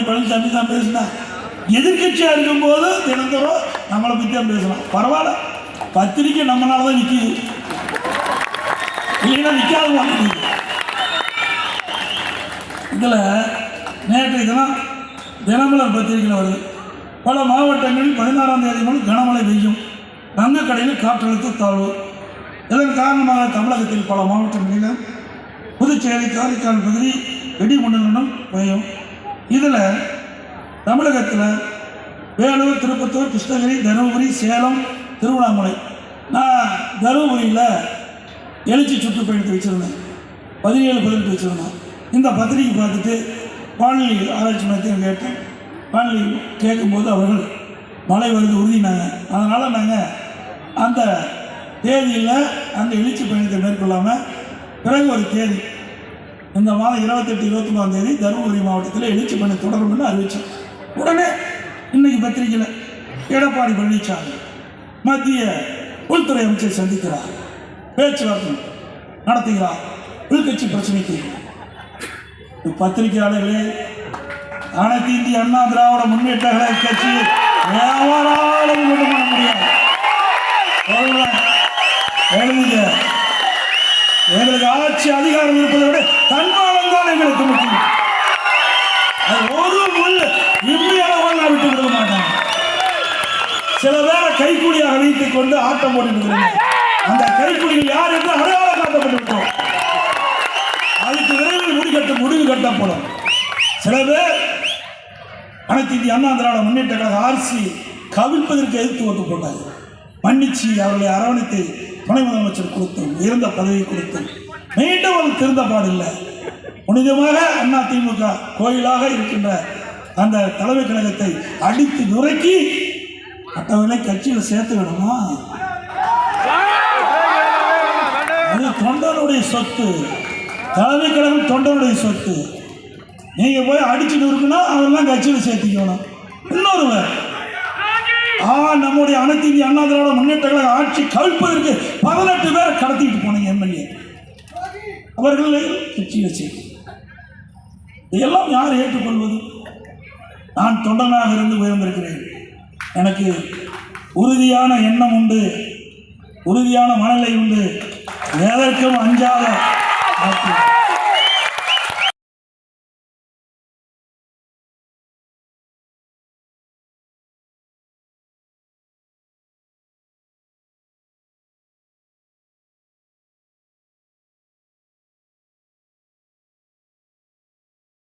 பழனிசாமி தான் பேசினா. எதிர்கட்சியாக இருக்கும்போது தினந்தோறும் நம்மளை பற்றி தான் பேசலாம். பரவாயில்ல, பத்திரிக்கை நம்மளால தான் நிற்கிது, இல்லைன்னா நிற்காது வாங்குது. இதில் நேற்றைய தினம் தினமலர் பத்திரிகையில் வருது, பல மாவட்டங்களில் 16ஆம் தேதி முதல் கனமழை பெய்யும், வங்கக்கடையில் காற்றழுத்த தாழ்வு. இதன் காரணமாக தமிழகத்தில் பல மாவட்டங்களில் புதுச்சேரி காரைக்கால் பகுதி இடிமுழங்குடன் பெய்யும். இதில் தமிழகத்தில் வேலூர், திருப்பத்தூர், கிருஷ்ணகிரி, தருமபுரி, சேலம், திருவண்ணாமலை. நான் தருமபுரியில் எழுச்சி சுற்றுப்பயணத்தை வச்சுருந்தேன், 17-18 வச்சுருந்தேன். இந்த பத்திரிகை பார்த்துட்டு வானிலை ஆராய்ச்சி மையத்தையும் கேட்டேன். வானிலை கேட்கும்போது அவர்கள் மழை வருது உறுதினாங்க. அதனால் நாங்கள் அந்த தேதியில் அந்த எழுச்சி பயணத்தை மேற்கொள்ளாமல் பிறகு ஒரு தேதி இந்த மாதம் 28-29ஆம் தேதி தருமபுரி மாவட்டத்தில் எழுச்சி பயணம் தொடரும்னு அறிவித்தோம். உடனே இன்னைக்கு பத்திரிகையில் எடப்பாடி பழனிசாமி மத்திய உள்துறை அமைச்சர் சந்திக்கிறார், பேச்சுவார்த்தை நடத்துகிறார், உள்கட்சி பிரச்சனைக்கு. பத்திரிகையாளர்களே, அனைத்து இந்திய அண்ணா திராவிட முன்னேற்ற கழக கட்சி வியாபாரம் கொண்டு பண்ண முடியாது. எழுதுங்க, எங்களுக்கு ஆட்சி அதிகாரம் இருப்பதை விட தன்மானம் தான் எங்களுக்கு முக்கியம். அது ஒரு முள் இம்மையளவால் நான் விட்டு விட மாட்டேன். சில பேரை கைக்கூலியாக வைத்துக் கொண்டு ஆட்டம் போட்டு அந்த கைக்கூலிகள் யார் என்று அடையாளம் காட்டப்பட்டு விட்டோம். அதுக்கு விரைவில் முடிவு கட்டப்படும். சில பேர் அனைத்து இந்திய அண்ணா திராவிட முன்னேற்ற கழக ஆர்சி கவிழ்ப்பதற்கு எதிர்த்து ஓட்டு போட்டாங்க. மன்னிச்சு அவர்களை அரவணைத்து துணை முதலமைச்சர் கொடுத்தோம், உயர்ந்த பதவி கொடுத்தோம். மீண்டும் அவர்கள் திருந்த பாடில்லை. புனிதமாக அண்ணா திமுக கோயிலாக இருக்கின்ற அந்த தலைமை கழகத்தை அடித்து நுரைக்கி மற்றவர்களை கட்சியில் சேர்த்து விடுமா? அது தொண்டனுடைய சொத்து. தலைமை கழகம் தொண்டனுடைய சொத்து. நீங்க போய் அடிச்சு நொறுக்குனா அவரெல்லாம் கட்சியில் சேர்த்திக்கணும். இன்னொருவர் நம்முடைய அனைத்து இந்திய அண்ணா திராவிட முன்னேற்ற கழக ஆட்சி கவிழ்ப்பதற்கு 18 பேரை கடத்திட்டு போனீங்க எம்எல்ஏ, அவர்களை கட்சியில் சேர்த்து. இதெல்லாம் யார் ஏற்றுக்கொள்வது? நான் தொண்டனாக இருந்து உயர்ந்திருக்கிறேன். எனக்கு உறுதியான எண்ணம் உண்டு, உறுதியான மனநிலை உண்டு, எதற்கும் அஞ்சாத